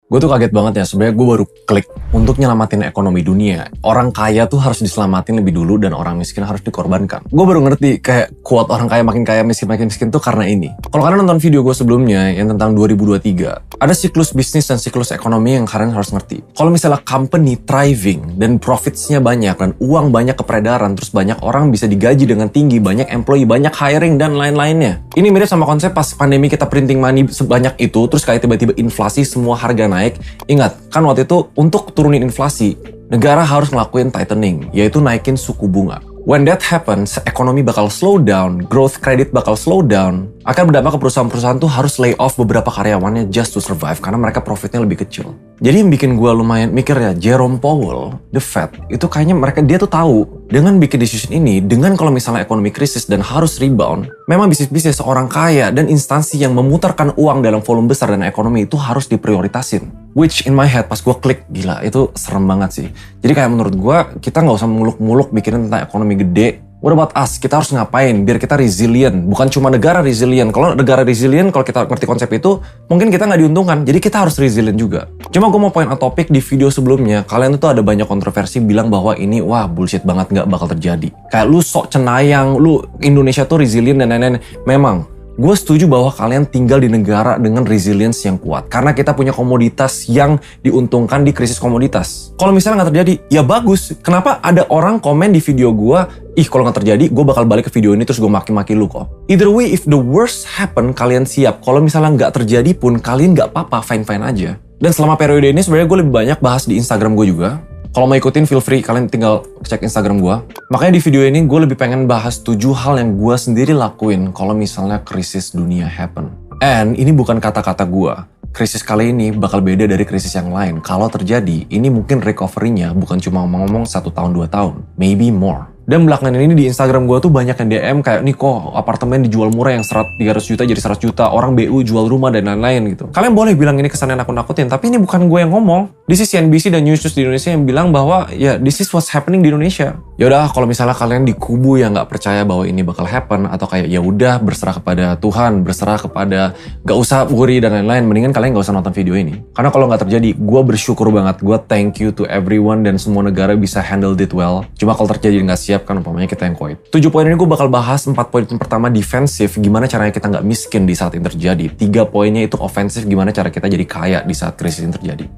Gue tuh kaget banget ya, sebenarnya gue baru klik untuk nyelamatin ekonomi dunia. Orang kaya tuh harus diselamatin lebih dulu dan orang miskin harus dikorbankan. Gue baru ngerti kayak quote orang kaya miskin makin miskin tuh karena ini. Kalau kalian nonton video gue sebelumnya yang tentang 2023, ada siklus bisnis dan siklus ekonomi yang kalian harus ngerti. Kalau misalnya company thriving dan profitsnya banyak dan uang banyak keperedaran, terus banyak orang bisa digaji dengan tinggi, banyak employee, banyak hiring dan lain-lainnya. Ini mirip sama konsep pas pandemi kita printing money sebanyak itu, terus kayak tiba-tiba inflasi semua harga naik. Ingat, kan waktu itu untuk turunin inflasi, negara harus ngelakuin tightening, yaitu naikin suku bunga. When that happens, ekonomi bakal slow down, growth credit bakal slow down, akan berdampak ke perusahaan-perusahaan tuh harus lay off beberapa karyawannya just to survive, karena mereka profitnya lebih kecil. Jadi yang bikin gue lumayan mikir ya, Jerome Powell, the Fed, itu kayaknya dia tuh tahu, dengan bikin decision ini, dengan kalau misalnya ekonomi krisis dan harus rebound, memang bisnis-bisnis orang kaya dan instansi yang memutarkan uang dalam volume besar dan ekonomi itu harus diprioritasin. Which in my head, pas gue klik, gila, itu serem banget sih. Jadi kayak menurut gue, kita nggak usah muluk-muluk mikirin tentang ekonomi gede. What about us? Kita harus ngapain biar kita resilient? Bukan cuma negara resilient. Kalau negara resilient, kalau kita ngerti konsep itu, mungkin kita nggak diuntungkan. Jadi kita harus resilient juga. Cuma gue mau point out topik di video sebelumnya, kalian tuh ada banyak kontroversi bilang bahwa ini, wah bullshit banget, nggak bakal terjadi. Kayak lu sok cenayang, lu Indonesia tuh resilient dan lain-lain. Memang. Gue setuju bahwa kalian tinggal di negara dengan resilience yang kuat. Karena kita punya komoditas yang diuntungkan di krisis komoditas. Kalau misalnya nggak terjadi, ya bagus. Kenapa ada orang komen di video gue, kalau nggak terjadi, gue bakal balik ke video ini terus gue maki-maki lu kok. Either way, if the worst happen, kalian siap. Kalau misalnya nggak terjadi pun, kalian nggak apa-apa, fine-fine aja. Dan selama periode ini sebenarnya gue lebih banyak bahas di Instagram gue juga. Kalau mau ikutin, feel free, kalian tinggal cek Instagram gue. Makanya di video ini gue lebih pengen bahas 7 hal yang gue sendiri lakuin kalau misalnya krisis dunia happen. And ini bukan kata-kata gue. Krisis kali ini bakal beda dari krisis yang lain. Kalau terjadi, ini mungkin recovery-nya bukan cuma ngomong-ngomong 1 tahun 2 tahun. Maybe more. Dan belakangan ini di Instagram gue tuh banyak yang DM kayak, nih kok apartemen dijual murah yang 300 juta jadi 100 juta, orang BU jual rumah dan lain-lain gitu. Kalian boleh bilang ini kesannya nakut-nakutin, tapi ini bukan gue yang ngomong. This is CNBC dan News di Indonesia yang bilang bahwa ya this is what's happening di Indonesia. Yaudah, kalau misalnya kalian di kubu yang nggak percaya bahwa ini bakal happen, atau kayak ya udah berserah kepada Tuhan, berserah kepada nggak usah worry dan lain-lain, mendingan kalian nggak usah nonton video ini. Karena kalau nggak terjadi, gue bersyukur banget, gue thank you to everyone dan semua negara bisa handle it well. Cuma kalau terjadi nggak siap kan umpamanya kita yang koit. 7 poin ini gue bakal bahas. 4 poin pertama defensif, gimana caranya kita nggak miskin di saat ini terjadi. 3 poinnya itu ofensif, gimana cara kita jadi kaya di saat krisis ini terjadi.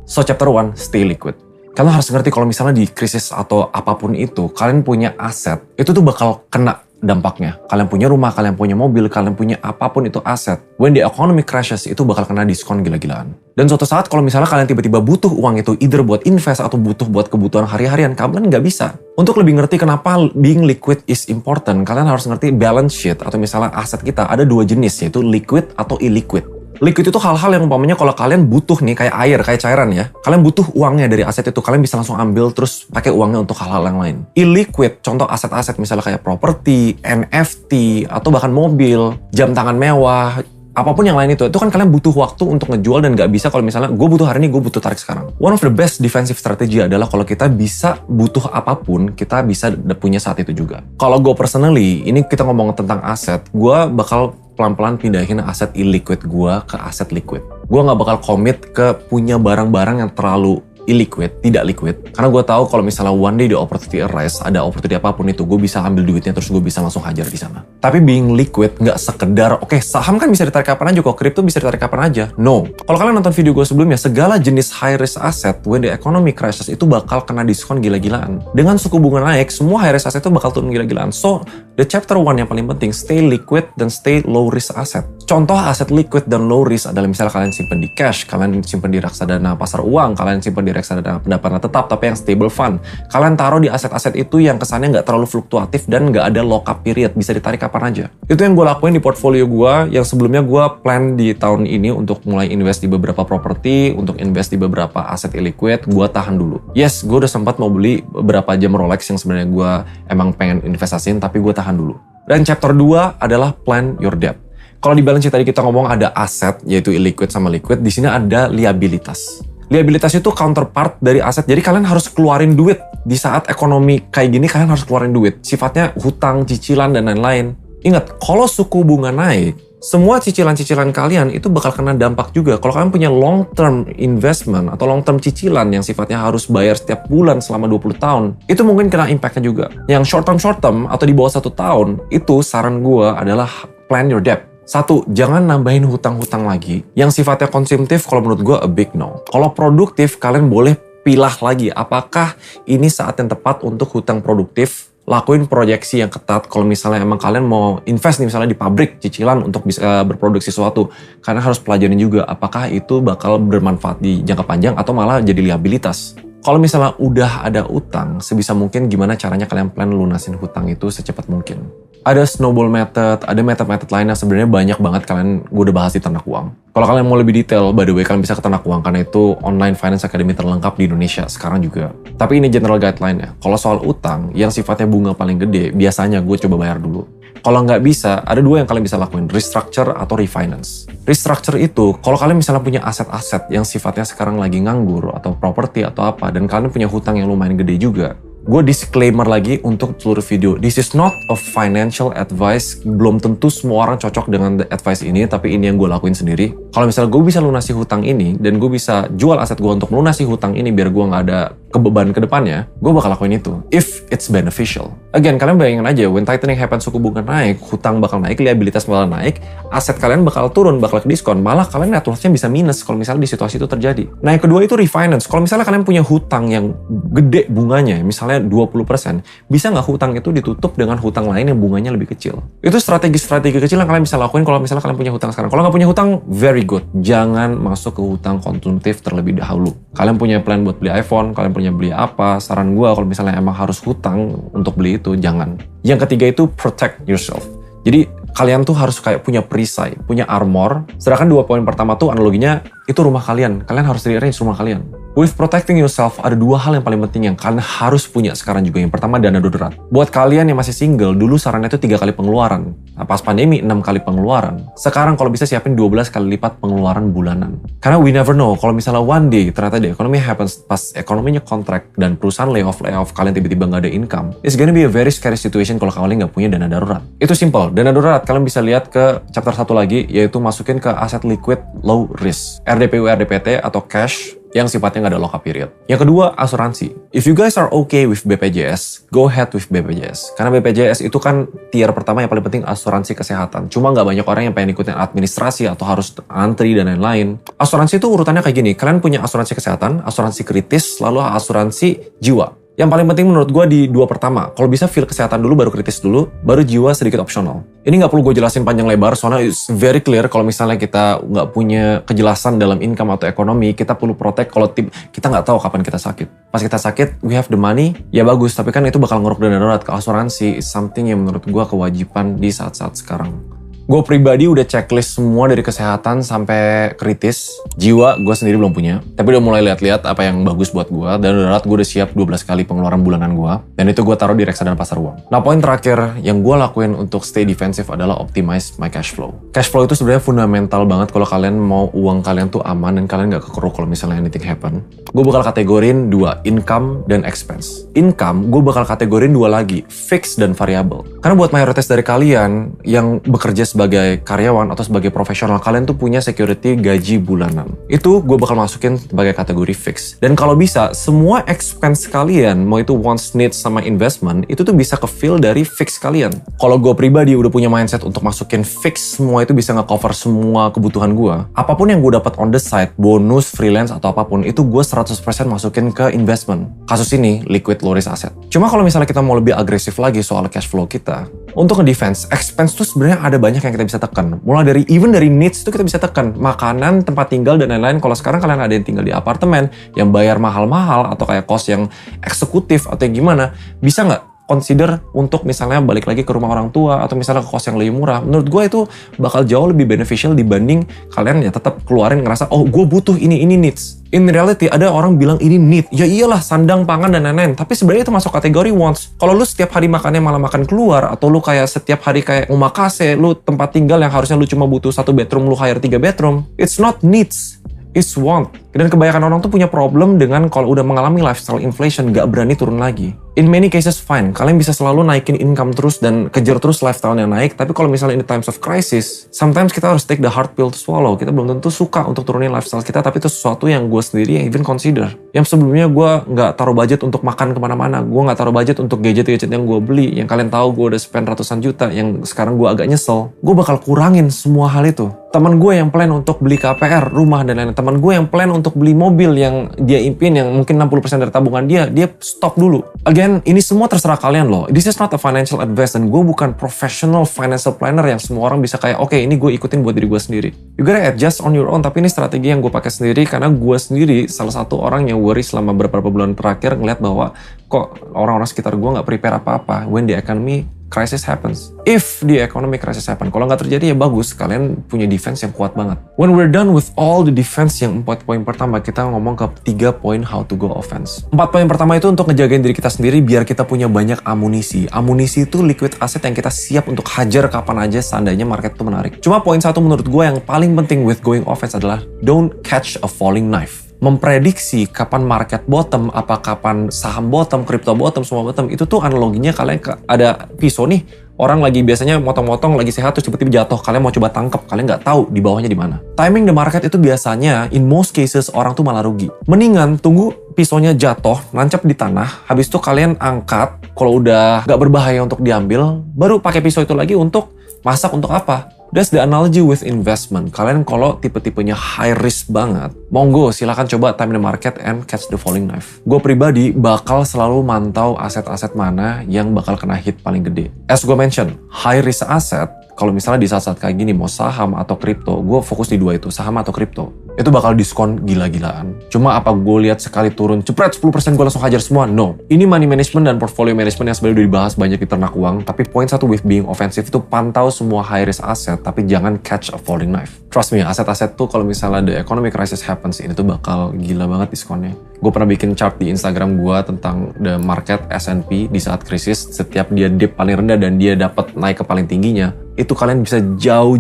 So chapter 1, stay liquid. Kalian harus ngerti kalau misalnya di krisis atau apapun itu, kalian punya aset, itu tuh bakal kena dampaknya. Kalian punya rumah, kalian punya mobil, kalian punya apapun itu aset. When the economy crashes, itu bakal kena diskon gila-gilaan. Dan suatu saat kalau misalnya kalian tiba-tiba butuh uang itu, either buat invest atau butuh buat kebutuhan hari-harian, kalian nggak bisa. Untuk lebih ngerti kenapa being liquid is important, kalian harus ngerti balance sheet atau misalnya aset kita. Ada 2 jenis, yaitu liquid atau illiquid. Liquid itu hal-hal yang umpamanya kalau kalian butuh nih, kayak air, kayak cairan ya. Kalian butuh uangnya dari aset itu, kalian bisa langsung ambil terus pakai uangnya untuk hal-hal yang lain. Illiquid, contoh aset-aset misalnya kayak properti, NFT, atau bahkan mobil, jam tangan mewah, apapun yang lain itu kan kalian butuh waktu untuk ngejual dan nggak bisa kalau misalnya gue butuh hari ini, gue butuh tarik sekarang. One of the best defensive strategy adalah kalau kita bisa butuh apapun, kita bisa punya saat itu juga. Kalau gue personally, ini kita ngomong tentang aset, gue bakal pelan-pelan pindahin aset illiquid gue ke aset liquid. Gue nggak bakal komit ke punya barang-barang yang terlalu illiquid, tidak liquid. Karena gue tahu kalau misalnya one day the opportunity arise, ada opportunity apapun itu, gue bisa ambil duitnya terus gue bisa langsung hajar di sana. Tapi being liquid nggak sekedar, oke, saham kan bisa ditarik kapan aja, kok kripto bisa ditarik kapan aja. No. Kalau kalian nonton video gue sebelumnya, segala jenis high risk asset when the economy crashes itu bakal kena diskon gila-gilaan. Dengan suku bunga naik, semua high risk asset itu bakal turun gila-gilaan. So, the chapter 1 yang paling penting, stay liquid dan stay low risk asset. Contoh aset liquid dan low risk adalah misalnya kalian simpan di cash, kalian simpan di reksadana pasar uang, kalian simpan di reksadana pendapatan tetap tapi yang stable fund. Kalian taruh di aset-aset itu yang kesannya nggak terlalu fluktuatif dan nggak ada lock up period, bisa ditarik kapan aja. Itu yang gue lakuin di portfolio gue, yang sebelumnya gue plan di tahun ini untuk mulai invest di beberapa properti, untuk invest di beberapa aset illiquid, gue tahan dulu. Yes, gue udah sempat mau beli beberapa jam Rolex yang sebenarnya gue emang pengen investasiin, tapi gue tahan dulu. Dan chapter 2 adalah plan your debt. Kalau di balance sheet tadi kita ngomong ada aset, yaitu illiquid sama liquid, di sini ada liabilitas. Liabilitas itu counterpart dari aset, jadi kalian harus keluarin duit. Di saat ekonomi kayak gini, kalian harus keluarin duit. Sifatnya hutang, cicilan, dan lain-lain. Ingat, kalau suku bunga naik, semua cicilan-cicilan kalian itu bakal kena dampak juga. Kalau kalian punya long term investment atau long term cicilan yang sifatnya harus bayar setiap bulan selama 20 tahun, itu mungkin kena impactnya juga. Yang short term atau di bawah 1 tahun, itu saran gue adalah plan your debt. Satu, jangan nambahin hutang-hutang lagi. Yang sifatnya konsumtif kalau menurut gue a big no. Kalau produktif, kalian boleh pilah lagi. Apakah ini saat yang tepat untuk hutang produktif? Lakuin proyeksi yang ketat kalau misalnya emang kalian mau invest nih misalnya di pabrik cicilan untuk bisa berproduksi sesuatu. Karena harus pelajarin juga apakah itu bakal bermanfaat di jangka panjang atau malah jadi liabilitas. Kalau misalnya udah ada utang, sebisa mungkin gimana caranya kalian plan lunasin hutang itu secepat mungkin. Ada snowball method, ada method-method lain yang sebenarnya banyak banget gue udah bahas di Ternak Uang. Kalau kalian mau lebih detail, by the way, kalian bisa ke Ternak Uang karena itu online finance academy terlengkap di Indonesia sekarang juga. Tapi ini general guideline ya. Kalau soal utang, yang sifatnya bunga paling gede, biasanya gue coba bayar dulu. Kalau nggak bisa, ada 2 yang kalian bisa lakuin, restructure atau refinance. Restructure itu, kalau kalian misalnya punya aset-aset yang sifatnya sekarang lagi nganggur, atau properti atau apa, dan kalian punya hutang yang lumayan gede juga, gue disclaimer lagi untuk seluruh video. This is not a financial advice. Belum tentu semua orang cocok dengan advice ini, tapi ini yang gue lakuin sendiri. Kalau misalnya gue bisa lunasi hutang ini, dan gue bisa jual aset gue untuk melunasi hutang ini biar gue nggak ada kebeban ke depannya, gue bakal lakuin itu. If it's beneficial. Again, kalian bayangin aja, when tightening happens, suku bunga naik, hutang bakal naik, liabilitas bakal naik, aset kalian bakal turun, bakal ke diskon. Malah kalian net worth-nya bisa minus kalau misalnya di situasi itu terjadi. Nah, yang kedua itu refinance. Kalau misalnya kalian punya hutang yang gede bunganya, misalnya 20%, bisa nggak hutang itu ditutup dengan hutang lain yang bunganya lebih kecil? Itu strategi-strategi kecil yang kalian bisa lakuin kalau misalnya kalian punya hutang sekarang. Kalau nggak punya hutang, very good. Jangan masuk ke hutang konsumtif terlebih dahulu. Kalian punya plan buat beli iPhone, kalian punya beli apa, saran gue kalau misalnya emang harus hutang untuk beli itu, jangan. Yang ketiga itu protect yourself. Jadi kalian tuh harus kayak punya perisai, punya armor. Sedangkan 2 poin pertama tuh analoginya itu rumah kalian. Kalian harus rearrange rumah kalian. With protecting yourself, ada 2 hal yang paling penting yang kalian harus punya sekarang juga. Yang pertama, dana darurat. Buat kalian yang masih single, dulu sarannya itu 3 kali pengeluaran. Nah, pas pandemi, 6 kali pengeluaran. Sekarang kalau bisa siapin 12 kali lipat pengeluaran bulanan. Karena we never know, kalau misalnya one day ternyata the economy happens, pas ekonominya contract dan perusahaan layoff, kalian tiba-tiba nggak ada income, it's gonna be a very scary situation kalau kalian nggak punya dana darurat. Itu simple. Dana darurat, kalian bisa lihat ke chapter 1 lagi, yaitu masukin ke aset liquid low risk. RDPU, RDPT atau cash yang sifatnya nggak ada lock-up period. Yang kedua, asuransi. If you guys are okay with BPJS, go ahead with BPJS. Karena BPJS itu kan tier pertama yang paling penting asuransi kesehatan. Cuma nggak banyak orang yang pengen ikutin administrasi atau harus antri dan lain-lain. Asuransi itu urutannya kayak gini. Kalian punya asuransi kesehatan, asuransi kritis, lalu asuransi jiwa. Yang paling penting menurut gue di 2 pertama. Kalau bisa feel kesehatan dulu, baru kritis dulu, baru jiwa sedikit opsional. Ini nggak perlu gue jelasin panjang lebar, soalnya it's very clear kalau misalnya kita nggak punya kejelasan dalam income atau ekonomi, kita perlu protect kalau kita nggak tahu kapan kita sakit. Pas kita sakit, we have the money, ya bagus. Tapi kan itu bakal nguruk dana darurat ke asuransi. It's something yang menurut gue kewajiban di saat-saat sekarang. Gue pribadi udah checklist semua dari kesehatan sampai kritis. Jiwa gue sendiri belum punya, tapi udah mulai lihat-lihat apa yang bagus buat gue. Dan darurat gue udah siap 12 kali pengeluaran bulanan gue. Dan itu gue taruh di reksadana pasar uang. Nah, poin terakhir yang gue lakuin untuk stay defensive adalah optimize my cash flow. Cash flow itu sebenarnya fundamental banget kalau kalian mau uang kalian tuh aman dan kalian gak kekeruk kalau misalnya anything happen. Gue bakal kategorin 2, income dan expense. Income gue bakal kategorin 2 lagi, fixed dan variable. Karena buat mayoritas dari kalian yang bekerja sebagai karyawan atau sebagai profesional, kalian tuh punya security gaji bulanan. Itu gue bakal masukin sebagai kategori fix. Dan kalau bisa, semua expense kalian, mau itu wants, needs, sama investment, itu tuh bisa ke-fill dari fix kalian. Kalau gue pribadi udah punya mindset untuk masukin fix, semua itu bisa nge-cover semua kebutuhan gue. Apapun yang gue dapat on the side, bonus, freelance, atau apapun, itu gue 100% masukin ke investment. Kasus ini, liquid low risk asset. Cuma kalau misalnya kita mau lebih agresif lagi soal cash flow kita, untuk nge-defense, expense tuh sebenarnya ada banyak yang kita bisa tekan. Mulai dari, even dari needs itu kita bisa tekan. Makanan, tempat tinggal, dan lain-lain. Kalau sekarang kalian ada yang tinggal di apartemen, yang bayar mahal-mahal, atau kayak kos yang eksekutif, atau yang gimana, bisa nggak consider untuk misalnya balik lagi ke rumah orang tua, atau misalnya ke kos yang lebih murah. Menurut gue itu bakal jauh lebih beneficial dibanding kalian ya tetap keluarin ngerasa, oh gue butuh ini needs. In reality, ada orang bilang ini need. Ya iyalah, sandang, pangan, dan lain-lain. Tapi sebenarnya itu masuk kategori wants. Kalau lu setiap hari makannya malah makan keluar, atau lu kayak setiap hari kayak omakase, lu tempat tinggal yang harusnya lu cuma butuh 1 bedroom, lu hire 3 bedroom. It's not needs, it's want. Dan kebanyakan orang tuh punya problem dengan kalau udah mengalami lifestyle inflation, gak berani turun lagi. In many cases fine, kalian bisa selalu naikin income terus dan kejar terus lifestyle yang naik. Tapi kalau misalnya in the times of crisis, sometimes kita harus take the hard pill to swallow. Kita belum tentu suka untuk turunin lifestyle kita, tapi itu sesuatu yang gue sendiri yang even consider. Yang sebelumnya gue nggak taruh budget untuk makan kemana-mana, gue nggak taruh budget untuk gadget-gadget yang gue beli, yang kalian tahu gue udah spend ratusan juta, yang sekarang gue agak nyesel. Gue bakal kurangin semua hal itu. Teman gue yang plan untuk beli KPR, rumah dan lain-lain. Teman gue yang plan untuk beli mobil yang dia impian, yang mungkin 60% dari tabungan dia stop dulu. Again, ini semua terserah kalian loh. This is not a financial advice, dan gue bukan professional financial planner yang semua orang bisa kayak, oke, ini gue ikutin buat diri gue sendiri. You gotta adjust on your own, tapi ini strategi yang gue pakai sendiri karena gue sendiri salah satu orang yang worry selama beberapa bulan terakhir ngeliat bahwa kok orang-orang sekitar gue nggak prepare apa-apa when the economy crisis happens. If the economic crisis happen, kalau nggak terjadi ya bagus, kalian punya defense yang kuat banget. When we're done with all the defense yang 4 poin pertama, kita ngomong ke 3 poin how to go offense. 4 poin pertama itu untuk ngejagain diri kita sendiri biar kita punya banyak amunisi. Amunisi itu liquid asset yang kita siap untuk hajar kapan aja seandainya market itu menarik. Cuma poin 1 menurut gue yang paling penting with going offense adalah don't catch a falling knife. Memprediksi kapan market bottom, apa kapan saham bottom, crypto bottom, semua bottom, itu tuh analoginya kalian ada pisau nih, orang lagi biasanya motong-motong, lagi sehat terus tiba-tiba jatuh, kalian mau coba tangkep, kalian nggak tahu di bawahnya di mana. Timing the market itu biasanya in most cases orang tuh malah rugi. Mendingan tunggu pisaunya jatuh, nancap di tanah, habis itu kalian angkat, kalau udah nggak berbahaya untuk diambil, baru pakai pisau itu lagi untuk masak. Untuk apa? That's the analogy with investment. Kalian kalau tipe-tipenya high risk banget, monggo silakan coba time the market and catch the falling knife. Gue pribadi bakal selalu mantau aset-aset mana yang bakal kena hit paling gede. As gue mention, high risk asset, kalau misalnya di saat-saat kayak gini mau saham atau kripto, gue fokus di 2 itu, saham atau kripto. Itu bakal diskon gila-gilaan. Cuma apa gue lihat sekali turun, cepret 10% gue langsung hajar semua? No. Ini money management dan portfolio management yang sebenarnya udah dibahas banyak di Ternak Uang. Tapi poin 1 with being offensive itu pantau semua high risk asset, tapi jangan catch a falling knife. Trust me, aset-aset tuh kalau misalnya the economic crisis happens, ini tuh bakal gila banget diskonnya. Gue pernah bikin chart di Instagram gue tentang the market S&P di saat krisis. Setiap dia dip paling rendah dan dia dapat naik ke paling tingginya, itu kalian bisa jauh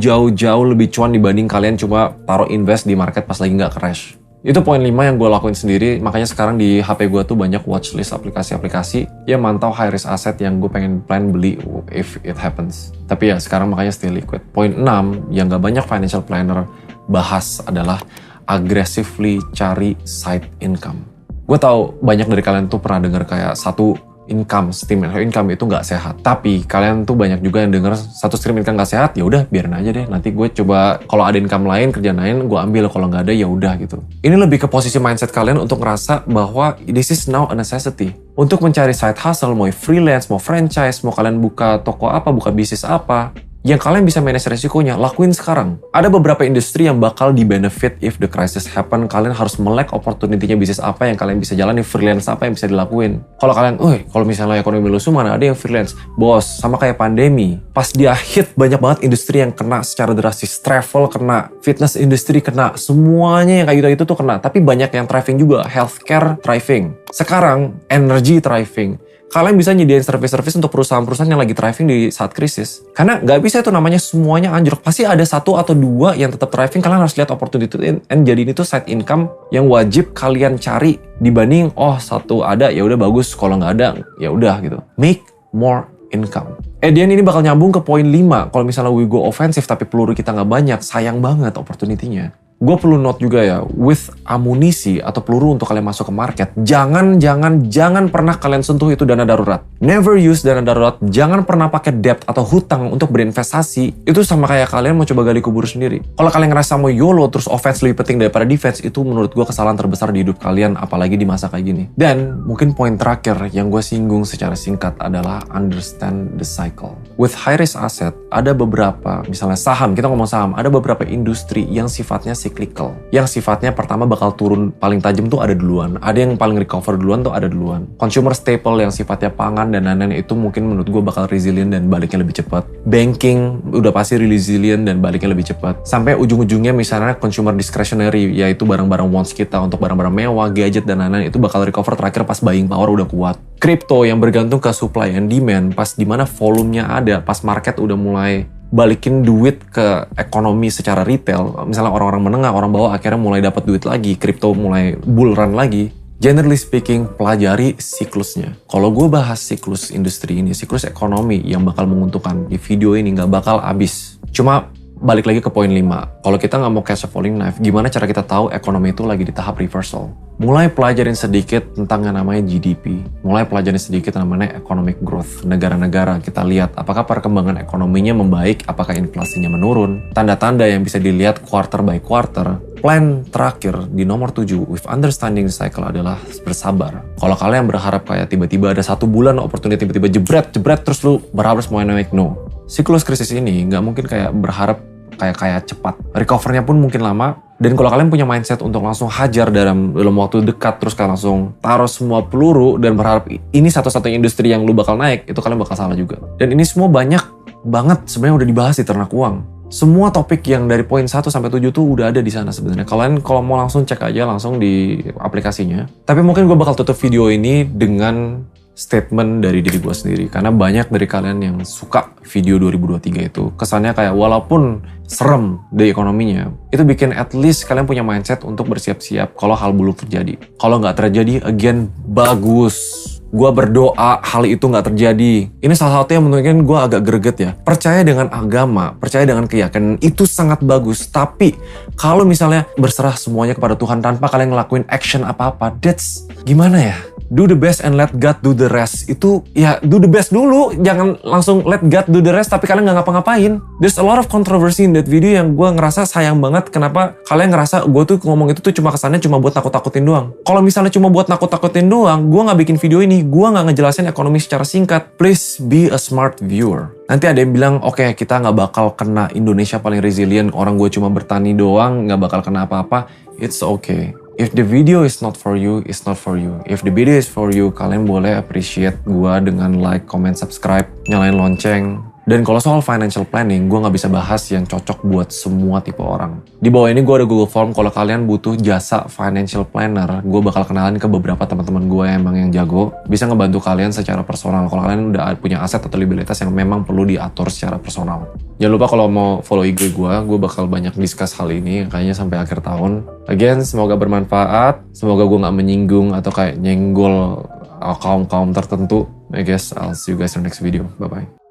lebih cuan dibanding kalian cuma taruh invest di market pas lagi nggak crash. Itu poin 5 yang gue lakuin sendiri, makanya sekarang di HP gue tuh banyak watchlist aplikasi-aplikasi yang mantau high risk asset yang gue pengen plan beli if it happens. Tapi ya sekarang makanya stay liquid. Poin 6 yang gak banyak financial planner bahas adalah aggressively cari side income. Gue tahu banyak dari kalian tuh pernah dengar kayak satu stream income itu nggak sehat. Tapi kalian tuh banyak juga yang denger satu stream income nggak sehat, ya udah biarin aja deh. Nanti gue coba kalau ada income lain, kerjaan lain, gue ambil. Kalau nggak ada ya udah gitu. Ini lebih ke posisi mindset kalian untuk ngerasa bahwa this is now a necessity. Untuk mencari side hustle, mau freelance, mau franchise, mau kalian buka toko apa, buka bisnis apa, yang kalian bisa manage resikonya, lakuin sekarang. Ada beberapa industri yang bakal di-benefit if the crisis happen. Kalian harus melek opportunity-nya bisnis apa yang kalian bisa jalani, freelance apa yang bisa dilakuin. Kalau kalian, kalau misalnya ekonomi lusuh mana ada yang freelance? Bos, sama kayak pandemi. Pas dia hit, banyak banget industri yang kena secara drastis. Travel kena, fitness industry kena, semuanya yang kayak gitu tuh kena. Tapi banyak yang thriving juga, healthcare thriving. Sekarang, energy thriving. Kalian bisa nyediain service-service untuk perusahaan-perusahaan yang lagi thriving di saat krisis. Karena nggak bisa itu namanya semuanya anjlok. Pasti ada 1 atau 2 yang tetap thriving. Kalian harus lihat opportunity and jadiin itu side income yang wajib kalian cari dibanding satu ada ya udah bagus, kalau nggak ada ya udah gitu. Make more income. Edian ini bakal nyambung ke poin 5. Kalau misalnya we go offensive tapi peluru kita nggak banyak, sayang banget opportunity-nya. Gue perlu note juga ya, with amunisi atau peluru untuk kalian masuk ke market, jangan pernah kalian sentuh itu dana darurat. Never use dana darurat, jangan pernah pakai debt atau hutang untuk berinvestasi. Itu sama kayak kalian mau coba gali kubur sendiri. Kalau kalian ngerasa mau YOLO terus offense lebih penting daripada defense, itu menurut gue kesalahan terbesar di hidup kalian, apalagi di masa kayak gini. Dan mungkin poin terakhir yang gue singgung secara singkat adalah understand the cycle. With high risk asset, ada beberapa, misalnya saham, kita ngomong saham, ada beberapa industri yang sifatnya cyclical. Yang sifatnya pertama bakal turun paling tajam tuh ada duluan. Ada yang paling recover duluan tuh ada duluan. Consumer staple yang sifatnya pangan dan lain-lain itu mungkin menurut gue bakal resilient dan baliknya lebih cepat. Banking udah pasti resilient dan baliknya lebih cepat. Sampai ujung-ujungnya misalnya consumer discretionary, yaitu barang-barang wants kita untuk barang-barang mewah, gadget dan lain-lain itu bakal recover terakhir pas buying power udah kuat. Crypto yang bergantung ke supply and demand, pas dimana volumenya ada, pas market udah mulai balikin duit ke ekonomi secara retail, misalnya orang-orang menengah, orang bawah akhirnya mulai dapat duit lagi, kripto mulai bull run lagi, Generally speaking, pelajari siklusnya. Kalau gue bahas siklus industri ini, siklus ekonomi yang bakal menguntungkan di video ini nggak bakal habis. Cuma balik lagi ke poin 5. Kalau kita nggak mau catch a falling knife, gimana cara kita tahu ekonomi itu lagi di tahap reversal? Mulai pelajarin sedikit tentang yang namanya GDP. Mulai pelajarin sedikit yang namanya economic growth. Negara-negara kita lihat apakah perkembangan ekonominya membaik, apakah inflasinya menurun. Tanda-tanda yang bisa dilihat quarter by quarter. Plan terakhir di nomor 7 with understanding the cycle adalah bersabar. Kalau kalian berharap kayak tiba-tiba ada 1 bulan opportunity tiba-tiba jebret terus lu berharap semuanya naik, no. Siklus krisis ini nggak mungkin kayak berharap kayak cepat. Recovernya pun mungkin lama. Dan kalau kalian punya mindset untuk langsung hajar dalam waktu dekat, terus kalian langsung taruh semua peluru dan berharap ini satu-satunya industri yang lu bakal naik, itu kalian bakal salah juga. Dan ini semua banyak banget sebenarnya udah dibahas di Ternak Uang. Semua topik yang dari poin 1 sampai 7 tuh udah ada di sana sebenarnya. Kalian kalau mau langsung cek aja langsung di aplikasinya. Tapi mungkin gue bakal tutup video ini dengan statement dari diri gue sendiri. Karena banyak dari kalian yang suka video 2023 itu. Kesannya kayak walaupun serem di ekonominya, itu bikin at least kalian punya mindset untuk bersiap-siap kalau hal buruk terjadi. Kalau nggak terjadi, again, bagus. Gue berdoa hal itu nggak terjadi. Ini salah satu yang mungkin gue agak greget ya. Percaya dengan agama, percaya dengan keyakinan, itu sangat bagus. Tapi kalau misalnya berserah semuanya kepada Tuhan tanpa kalian ngelakuin action apa-apa, that's gimana ya? Do the best and let God do the rest. Itu ya do the best dulu. Jangan langsung let God do the rest tapi kalian nggak ngapa-ngapain. There's a lot of controversy in that video yang gue ngerasa sayang banget. Kenapa kalian ngerasa gue tuh ngomong itu tuh cuma kesannya cuma buat nakut-nakutin doang. Kalau misalnya cuma buat nakut-nakutin doang, gue nggak bikin video ini. Gue nggak ngejelasin ekonomi secara singkat. Please be a smart viewer. Nanti ada yang bilang, oke, kita nggak bakal kena Indonesia paling resilient. Orang gue cuma bertani doang, nggak bakal kena apa-apa. It's okay. If the video is not for you, it's not for you. If the video is for you, kalian boleh appreciate gue dengan like, comment, subscribe, nyalain lonceng. Dan kalau soal financial planning, gue nggak bisa bahas yang cocok buat semua tipe orang. Di bawah ini gue ada Google Form, kalau kalian butuh jasa financial planner, gue bakal kenalin ke beberapa teman-teman gue yang jago, bisa ngebantu kalian secara personal. Kalau kalian udah punya aset atau liabilitas yang memang perlu diatur secara personal. Jangan lupa kalau mau follow IG gue bakal banyak discuss hal ini, kayaknya sampai akhir tahun. Again, semoga bermanfaat, semoga gue nggak menyinggung atau kayak nyenggol kaum-kaum tertentu. I guess I'll see you guys in the next video. Bye-bye.